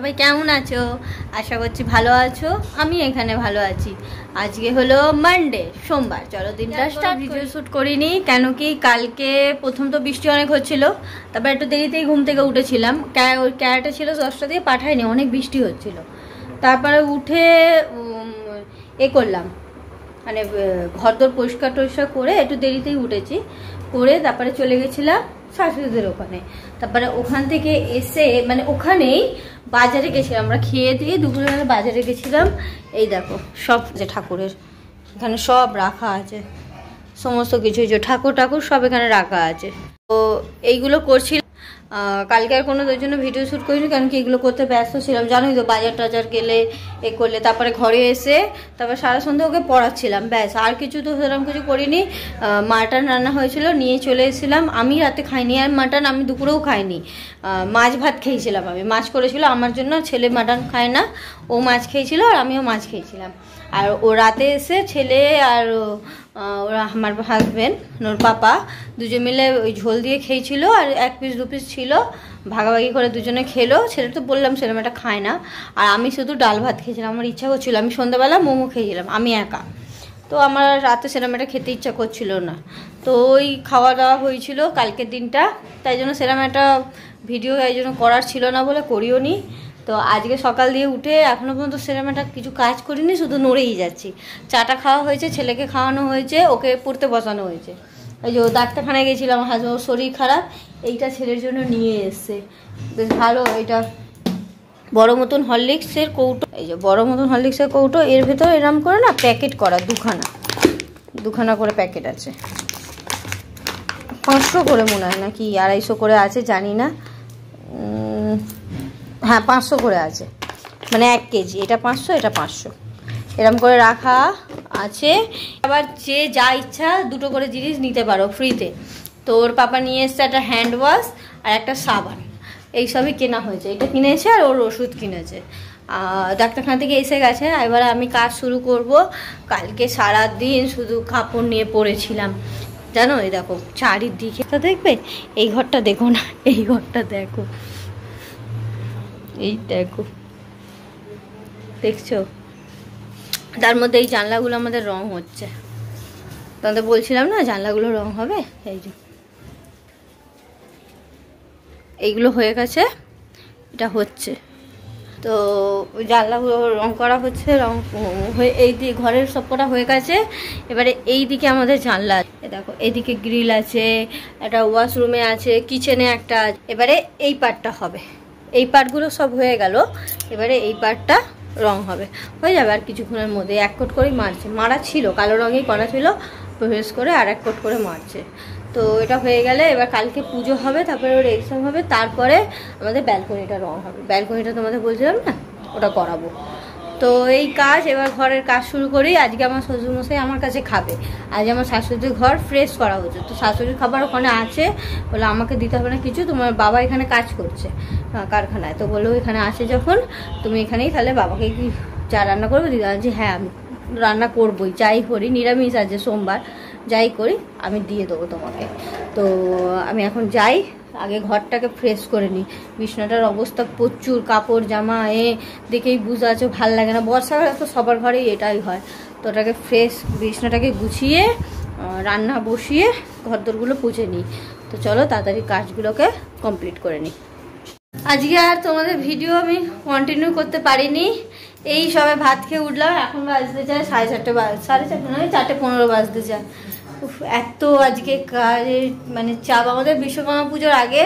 সবাই কেমন আছো? আশা করছি ভালো আছো। আমি এখানে ভালো আছি। আজকে হলো মানডে, সোমবার। চলো দিনটা স্টার্ট। ভিডিও শ্যুট করিনি কেন কি কালকে প্রথম তো বৃষ্টি অনেক হচ্ছিল, তারপর একটু দেরিতেই ঘুম থেকে উঠেছিলাম। ওই ক্যারেটে ছিল 10টা দিয়ে পাঠাইনি, অনেক বৃষ্টি হচ্ছিল। তারপরে উঠে করলাম, মানে ঘরদোর পরিষ্কার টরিষ্কার করে একটু দেরিতেই উঠেছি, করে তারপরে চলে গেছিলাম শাশুড়িদের ওখানে। তারপরে ওখান থেকে এসে মানে ওখানেই বাজারে গেছিলাম, আমরা খেয়ে দিয়ে দুপুরবেলা বাজারে গেছিলাম। এই দেখো সব যে ঠাকুরের এখানে সব রাখা আছে, সমস্ত কিছু যে ঠাকুর সব এখানে রাখা আছে। তো এইগুলো করছিলাম। কালকে আর কোনো ওই জন্য ভিডিও শ্যুট করিনি, কারণ কি এগুলো করতে ব্যস্ত ছিলাম। জানোই তো বাজার টাজার গেলে করলে, তারপরে ঘরে এসে তারপর সারা সন্ধ্যা ওকে পড়াচ্ছিলাম, ব্যাস। আর কিছু তো সেরকম কিছু করিনি। মাটন রান্না হয়েছিল, নিয়ে চলে এসেছিলাম। আমি রাতে খাইনি আর মাটন, আমি দুপুরেও খাইনি। মাছ ভাত খেয়েছিলাম। আমি মাছ করেছিল আমার জন্য, ছেলে মাটন খায় না, ও মাছ খেয়েছিল আর আমিও মাছ খেয়েছিলাম। আর ও রাতে এসে ছেলে আর ওরা আমার হাজব্যান্ড ওর পাপা দুজন মিলে ওই ঝোল দিয়ে খেয়েছিল, আর 1 পিস 2 পিস ছিল, ভাগাভাগি করে দুজনে খেলো। ছেলে তো বললাম সেরকম খায় না, আর আমি শুধু ডাল ভাত খেয়েছিলাম। আমার ইচ্ছা করছিল, আমি সন্ধ্যাবেলা মোমো খেয়েছিলাম আমি একা, তো আমার রাতে সেরকম খেতে ইচ্ছা করছিল না। তো ওই খাওয়া দাওয়া হয়েছিল কালকের দিনটা, তাই জন্য সেরকম একটা ভিডিও এই জন্য করার ছিল না বলে করিও নি। তো আজকে সকাল দিয়ে উঠে এখনও পর্যন্ত সেরকম একটা কিছু কাজ করিনি, শুধু নড়েই যাচ্ছি। চাটা খাওয়া হয়েছে, ছেলেকে খাওয়ানো হয়েছে, ওকে পড়তে বসানো হয়েছে। ওই যে ডাক্তারখানায় গেছিলাম, হাজবেন্ড শরীর খারাপ, এইটা ছেলের জন্য নিয়ে এসছে, বেশ ভালো। এটা বড় মতন হরলিক্সের কৌটো, এই যে বড় মতন হরলিক্সের কৌটো, এর ভেতর এরম করে না প্যাকেট করা, দুখানা করে প্যাকেট আছে। 500 করে মনে হয়, নাকি 250 করে আছে জানি না। হ্যাঁ 500 করে আছে, মানে 1 কেজি। এটা 500, এটা 500, এরম করে রাখা আছে। আবার যে যা ইচ্ছা 2টো করে জিনিস নিতে পারো ফ্রিতে। তো ওর পাপা নিয়ে এসছে একটা হ্যান্ড ওয়াশ আর একটা সাবান, এইসবই কেনা হয়েছে। এটা কিনেছে আর ওর ওষুধ কিনেছে। ডাক্তারখানা থেকে এসে গেছে। এবার আমি কাজ শুরু করব। কালকে সারাদিন শুধু কাপড় নিয়ে পড়েছিলাম, জানো। এই দেখো চারিদিকে তা দেখবে, এই ঘরটা দেখো না, এই ঘরটা দেখো, এই দেখো, দেখছো? তার মধ্যে এই জানলাগুলো আমাদের রং হচ্ছে, তোমাদের বলছিলাম না জানলাগুলো রং হবে। এই যে এইগুলো হয়ে গেছে, এটা হচ্ছে। তো ওই জানলাগুলো রং করা হচ্ছে, রং হয়ে এই দিকে ঘরের সবকটা হয়ে গেছে। এবারে এই দিকে আমাদের জানলা আছে, দেখো এইদিকে গ্রিল আছে, একটা ওয়াশরুমে আছে, কিচেনে একটা। এবারে এই পার্টটা হবে, এই পার্টগুলো সব হয়ে গেল। এবারে এই পার্টটা রং হবে, হয়ে যাবে আর কিছুক্ষণের মধ্যে। 1 কোট করেই মারা ছিল, কালো রঙেই করা ছিল, প্রবেশ করে আর 1 কোট করে মারছে। তো এটা হয়ে গেলে এবার কালকে পুজো হবে, তারপরে ওর এক্সাম হবে, তারপরে আমাদের ব্যালকনিটা রং হবে। ব্যালকনিটা তোমাদের বলছিলাম না, ওটা করাবো। তো এই কাজ, এবার ঘরের কাজ শুরু করি। আজকে আমার শ্বশুরমশাই আমার কাছে খাবে। আজ আমার শাশুড়ির ঘর ফ্রেশ করা হচ্ছে, তো শাশুড়ির খাবার ওখানে আছে, বলে আমাকে দিতে হবে না কিছু, তোমার বাবা এখানে কাজ করছে কারখানায়। তো বললো এখানে আসে যখন, তুমি এখানেই তাহলে বাবাকে কি চা রান্না করবে দিদা? যে হ্যাঁ আমি রান্না করবোই, যাই করি, নিরামিষ আছে সোমবার, যাই করি আমি দিয়ে দেবো তোমাকে। তো আমি এখন যাই, আগে ঘরটাকে ফ্রেশ করে নিই। বিছানাটার অবস্থা প্রচুর, কাপড় জামা দেখেই বুঝতে পারছো ভাল লাগে না। বর্ষাকালে তো সবার ঘরেই এটাই হয়। তো ওটাকে ফ্রেশ, বিছানাটাকে গুছিয়ে রান্না বসিয়ে ঘরদোরগুলো পুছে নিই। তো চলো তাড়াতাড়ি কাজগুলোকে কমপ্লিট করে নিই। আজকে আর তোমাদের ভিডিও আমি কন্টিনিউ করতে পারিনি। এই সবে ভাত খেয়ে উঠলাম, এখন বাজতে চায় 4:30, 4:30 নয় 4:15 বাজতে চায়। এত আজকে কাজের মানে চাপ, আমাদের বিশ্বকর্মা পুজোর আগে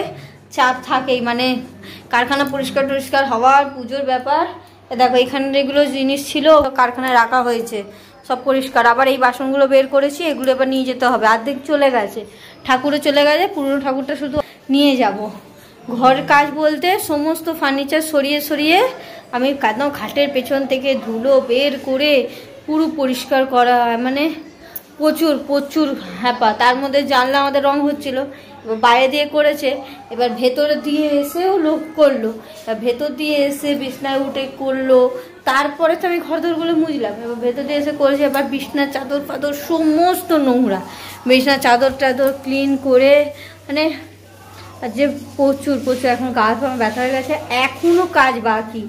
চাপ থাকেই, মানে কারখানা পরিষ্কার টরিষ্কার হওয়ার, পুজোর ব্যাপার। দেখো এখানে এগুলো জিনিস ছিল কারখানায় রাখা হয়েছে, সব পরিষ্কার। আবার এই বাসনগুলো বের করেছি, এগুলো এবার নিয়ে যেতে হবে। অর্ধেক চলে গেছে, ঠাকুরও চলে গেছে, পুরনো ঠাকুরটা শুধু নিয়ে যাব। ঘর কাজ বলতে সমস্ত ফার্নিচার সরিয়ে সরিয়ে আমি একদম খাটের পেছন থেকে ধুলো বের করে পুরো পরিষ্কার করা, মানে প্রচুর প্রচুর হ্যাপা। তার মধ্যে জানলা আমাদের রং হচ্ছিল, এবার বাইরে দিয়ে করেছে, এবার ভেতরে দিয়ে এসেও লোক করলো, এবার ভেতর দিয়ে এসে বিছনায় উঠে করলো। তারপরে তো আমি ঘরদোরগুলো মুছলাম, এবার ভেতর দিয়ে এসে করেছে। এবার বিছনার চাদর ফাদর সমস্ত নোংরা, বিছনার চাদর টাদর ক্লিন করে, মানে আর যে প্রচুর প্রচুর এখন গা হাত ব্যথা হয়ে গেছে, এখনও কাজ বাকি,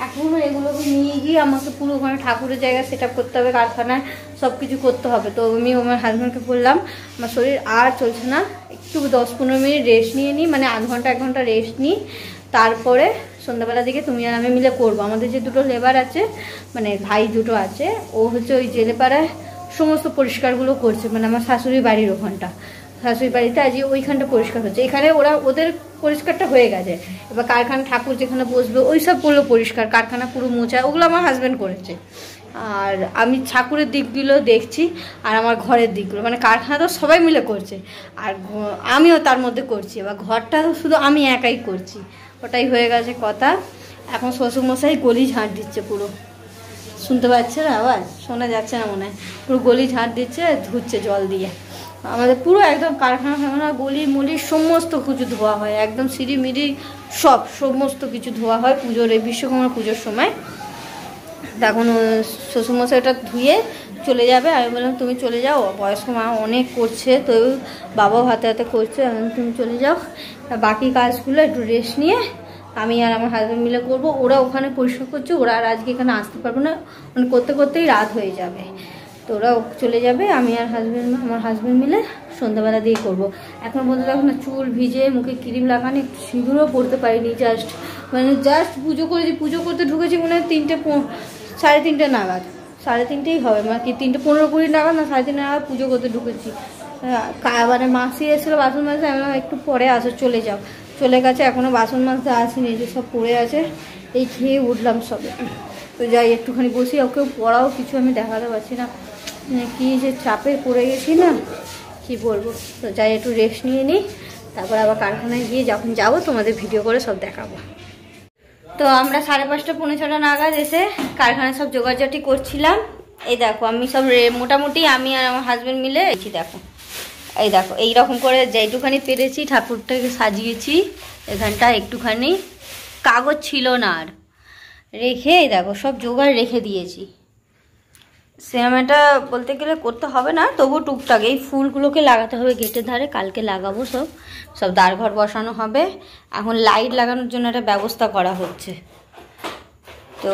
এখনও এগুলোকে নিয়ে গিয়ে আমাকে পুরো ওখানে ঠাকুরের জায়গা সেট আপ করতে হবে, কারখানায় সব কিছু করতে হবে। তো আমি আমার হাজব্যান্ডকে বললাম আমার শরীর আর চলছে না, একটু 10-15 মিনিট রেস্ট নিয়ে নিই, মানে আধ ঘন্টা 1 ঘন্টা রেস্ট নিই, তারপরে সন্ধ্যাবেলা দিকে তুমি আর আমি মিলে করবো। আমাদের যে দুটো লেবার আছে, মানে ভাই দুটো আছে, ও হচ্ছে ওই জেলেপাড়ায় সমস্ত পরিষ্কারগুলো করছে, মানে আমার শাশুড়ির বাড়ির ওখানটা, শাশুড়ির বাড়িতে আজ ওইখানটা পরিষ্কার হচ্ছে। এখানে ওদের পরিষ্কারটা হয়ে গেছে, এবার কারখানা ঠাকুর যেখানে বসবে ওই সবগুলো পরিষ্কার, কারখানা পুরো মোছা, ওগুলো আমার হাজব্যান্ড করেছে। আর আমি ঠাকুরের দিকগুলো দেখছি আর আমার ঘরের দিকগুলো, মানে কারখানা তো সবাই মিলে করছে আর আমিও তার মধ্যে করছি, এবার ঘরটা শুধু আমি একাই করছি, ওটাই হয়ে গেছে কথা। এখন শ্বশুরমশাই গলি ঝাঁট দিচ্ছে, পুরো শুনতে পাচ্ছে না আওয়াজ, শোনা যাচ্ছে না মনে হয়, পুরো গলি ঝাঁট দিচ্ছে, ধুচ্ছে জল দিয়ে। আমাদের পুরো একদম কারখানা গলি মুলি সমস্ত কিছু ধোয়া হয়, একদম সিঁড়ি মিড়ি সমস্ত কিছু ধোয়া হয় পুজোর, এই বিশ্বকর্মা পুজোর সময়। তখন শ্বশুরমশাইটা ধুয়ে চলে যাবে, আমি বললাম তুমি চলে যাও, বয়স্ক মা অনেক করছে, তো বাবাও হাতে হাতে করছে, তুমি চলে যাও, বাকি কাজগুলো একটু রেস্ট নিয়ে আমি আর আমার হাজব্যান্ড মিলে করবো। ওরা ওখানে পরিষ্কার করছে, ওরা আর আজকে এখানে আসতে পারবো না, মানে করতে করতেই রাত হয়ে যাবে, তো ওরা চলে যাবে, আমি আর আমার হাজব্যান্ড মিলে সন্ধ্যাবেলা দিয়ে করবো। এখন বলতে দেখো না, চুল ভিজে, মুখে ক্রিম লাগানো, একটু সিঁদুরও পড়তে পারিনি, জাস্ট পুজো করেছি, পুজো করতে ঢুকেছি মনে হয় 3:30 নাগাদ, 3:30 হবে, মানে কি 3:15-20 নাগাদ না 3:30 নাগাদ পুজো করতে ঢুকেছি। মানে মাসি এসেছিলো বাসন মাজতে, আমি একটু পরে আসো, চলে যাও, চলে গেছে, এখনও বাসন মাজতে আসেনি, যে সব পড়ে আছে, এই খেয়ে উঠলাম সবে। তো যাই একটুখানি বসি, ওকেও পড়াও কিছু আমি দেখাতে পারছি না, কি যে চাপে পড়ে গেছি না কি বলবো। তো যাই একটু রেস্ট নিয়ে নিই, তারপর আবার কারখানায় গিয়ে যখন যাবো তোমাদের ভিডিও করে সব দেখাবো। তো আমরা 5:30-6:45 নাগাদ এসে কারখানায় সব জোগাড়জাটি করছিলাম। এই দেখো আমি সব মোটামুটি আমি আর আমার হাজব্যান্ড মিলে দেখো, এই দেখো এইরকম করে যেটুখানি পেরেছি ঠাকুরটাকে সাজিয়েছি, এখানটা একটুখানি কাগজ ছিল না আর রেখে, এই দেখো সব জোগাড় রেখে দিয়েছি। সিনেমাটা বলতে গেলে করতে হবে না, তবু টুকটাক এই ফুলগুলোকে লাগাতে হবে গেটের ধারে, কালকে লাগাবো, সব দ্বারঘর বসানো হবে। এখন লাইট লাগানোর জন্য একটা ব্যবস্থা করা হচ্ছে। তো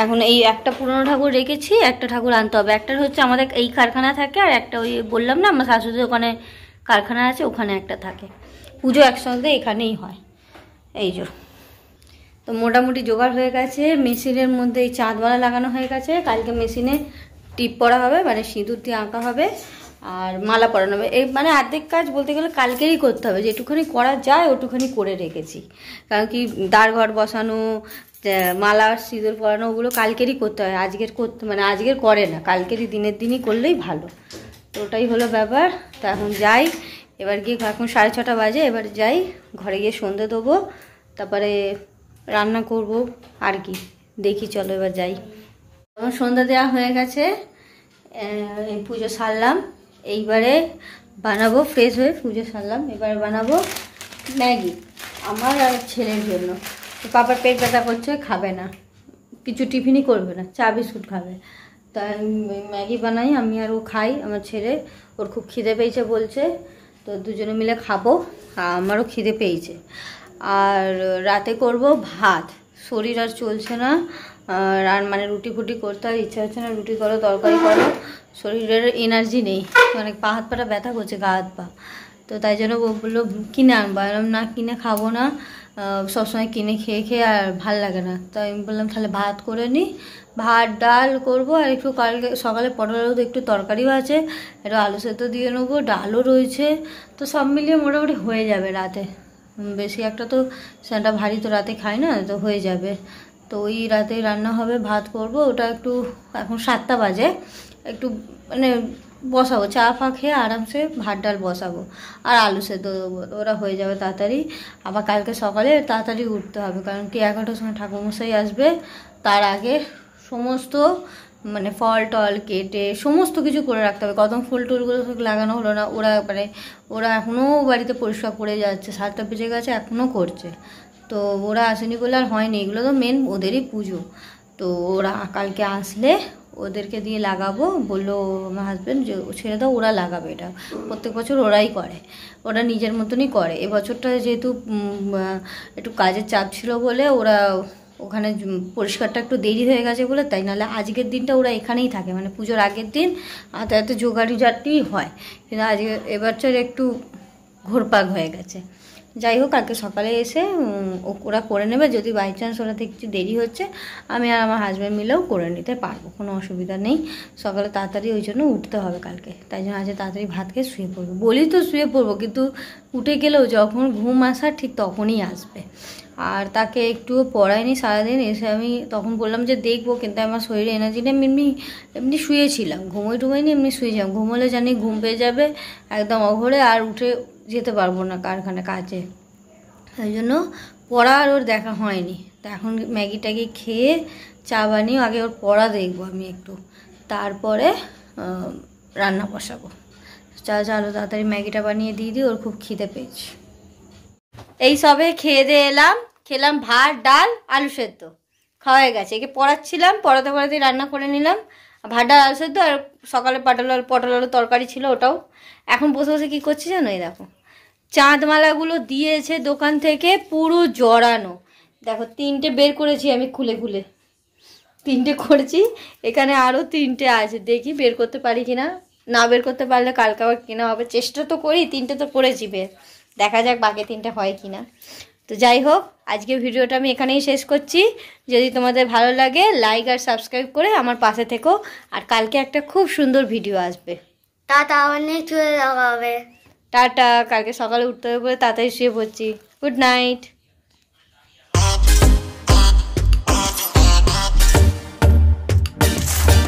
এখন এই একটা পুরনো ঠাকুর রেখেছি, একটা ঠাকুর আনতে হবে, একটা হচ্ছে আমাদের এই কারখানা থাকে, আর একটা ওই বললাম না আমার শাশুড়ির ওখানে কারখানা আছে, ওখানে একটা থাকে। পুজো একসঙ্গে এখানেই হয়, এই যে। তো মোটামুটি জোগাড় হয়ে গেছে, মেশিনের মধ্যে এই চাঁদওয়ালা লাগানো হয়ে গেছে, কালকে মেশিনে টিপ পরা হবে, মানে সিঁদুর দিয়ে আঁকা হবে, আর মালা পরানো হবে। এই মানে অর্ধেক কাজ বলতে গেলে কালকেরই করতে হবে, যেটুখানি করা যায় ওটুখানি করে রেখেছি, কারণ কি দ্বারঘর বসানো, মালা সিঁদুর পরানো, ওগুলো কালকেরই করতে হয়, আজকের করতে মানে আজকের করে না, কালকেরই দিনের দিনই করলেই ভালো। তো ওটাই হলো ব্যাপার। তো এখন যাই, এবার গিয়ে এখন 6:30 বাজে, এবার যাই ঘরে গিয়ে সন্ধে দেবো, তারপরে রান্না করব আর কি, দেখি চলো এবার যাই। আমার সন্ধ্যা দেওয়া হয়ে গেছে, পুজো সারলাম, এইবারে বানাবো, ফ্রেশ হয়ে পুজো সারলাম, এবারে বানাবো ম্যাগি আমার আর ছেলের জন্য। তো পাপার পেট ব্যথা করছে, খাবে না, কিছু টিফিনই করবে না, চা বিস্কুট খাবে, তাই ম্যাগি বানাই, আমি আর ও খাই, আমার ছেলে ওর খুব খিদে পেয়েছে বলছে, তো দুজনে মিলে খাবো, আমারও খিদে পেয়েছে। আর রাতে করব ভাত, শরীর আর চলছে না, আর মানে রুটি ফুটি করতে আর ইচ্ছা হচ্ছে না, রুটি করো তরকারি করো, শরীরের এনার্জি নেই, মানে পা হাত পাটা ব্যথা করছে, গা হাত পা। তো তাই জন্য বললো কিনে আনবো, বললাম না কিনে খাবো না, সবসময় কিনে খেয়ে খেয়ে আর ভাল লাগে না। তো আমি বললাম তাহলে ভাত করে নিই, ভাত ডাল করবো, আর একটু কালকে সকালে পটল আলু একটু তরকারিও আছে, একটু আলু সেদ্ধ দিয়ে নেবো, ডালও রয়েছে, তো সব মিলিয়ে মোটামুটি হয়ে যাবে রাতে, বেশি একটা তো সেটা ভারী তো রাতে খাই না, তো হয়ে যাবে। তো ওই রাতে রান্না হবে, ভাত করব, ওটা একটু এখন 7টা বাজে, একটু মানে বসাবো, চা ফা খেয়ে আরামসে ভাত ডাল বসাবো, আর আলু সেদ্ধ দেবো, ওরা হয়ে যাবে তাড়াতাড়ি। আবার কালকে সকালে তাড়াতাড়ি উঠতে হবে, কারণ কি 11টার সময় ঠাকুরমশাই আসবে, তার আগে সমস্ত মানে ফল টল কেটে সমস্ত কিছু করে রাখতে হবে। কদম ফুল টুলগুলো লাগানো হলো না, ওরা এখনও বাড়িতে পরিষ্কার করে যাচ্ছে, 7টা বেজে গেছে এখনও করছে। তো ওরা আসেনি বলে আর হয়নি, এগুলো তো মেন ওদেরই পুজো। তো ওরা কালকে আসলে ওদেরকে দিয়ে লাগাবো বললো আমার হাজব্যান্ড যে ছেড়ে দাও, ওরা লাগাবে। এটা প্রত্যেক বছর ওরাই করে, ওরা নিজের মতনই করে। এবছরটা যেহেতু একটু কাজের চাপ ছিল বলে ওরা ওখানে পরিষ্কারটা একটু দেরি হয়ে গেছে বলে, তাই নাহলে আজকের দিনটা ওরা এখানেই থাকে, মানে পুজোর আগের দিন এত জোগাড়ি জাটি হয়। কিন্তু আজকে এবছর একটু ঘোরপাক হয়ে গেছে। যাই হোক, কালকে সকালে এসে ওরা করে নেবে। যদি বাই চান্স ওরা থেকে কিছু দেরি হচ্ছে, আমি আর আমার হাজব্যান্ড মিলেও করে নিতে পারবো, কোনো অসুবিধা নেই। সকালে তাড়াতাড়ি ওই জন্য উঠতে হবে কালকে, তাই জন্য আজকে তাড়াতাড়ি ভাত খেয়ে শুয়ে পড়বো। বলি তো শুয়ে পড়বো, কিন্তু উঠে গেলেও যখন ঘুম আসার ঠিক তখনই আসবে। আর তাকে একটুও পড়ায়নি সারাদিন। এসে আমি তখন বললাম যে দেখবো, কিন্তু আমার শরীরে এনার্জি নেই। এমনি শুয়েছিলাম, ঘুমোইনি, এমনি শুয়েছিলাম। ঘুমোলে জানি ঘুম পেয়ে যাবে একদম অঘরে, আর উঠে যেতে পারবো না কারখানা কাজে। তাই জন্য পড়া আর ওর দেখা হয়নি। তা এখন ম্যাগি ট্যাগি খেয়ে চা বানিয়ে আগে ওর পড়া দেখবো আমি একটু, তারপরে রান্না বসাবো। চালো তাড়াতাড়ি ম্যাগিটা বানিয়ে দিয়ে দিই, ওর খুব খিদে পেয়েছে। এই সবে খেয়ে দিয়ে এলাম, খেলাম ভাত ডাল আলু সেদ্ধ, খাওয়া হয়ে গেছে। একে পড়াচ্ছিলাম, পড়াতে রান্না করে নিলাম ভাত ডাল আলু সেদ্ধ। আর সকালে পটল আলু তরকারি ছিল, ওটাও। এখন বসে বসে কী করছি জানো, এই দেখো চাঁদমালাগুলো দিয়েছে দোকান থেকে, পুরো জড়ানো। দেখো 3টে বের করেছি আমি খুলে 3টে করেছি। এখানে আরও 3টে আছে, দেখি বের করতে পারি কিনা। না বের করতে পারলে কালকে আবার কেনা হবে। চেষ্টা তো করি, 3টে তো করেছি বের, দেখা যাক বাকি 3টে হয় কিনা। তো যাই হোক, আজকে ভিডিওটা আমি এখানেই শেষ করছি। যদি তোমাদের ভালো লাগে লাইক আর সাবস্ক্রাইব করে আমার পাশে থেকো। আর কালকে একটা খুব সুন্দর ভিডিও আসবে। টাটা, অনেক চলে যাওয়া হবে। টাটা। কালকে সকালে উঠতে হবে বলে তাড়াতাড়ি শুয়ে পড়ছি। Good night.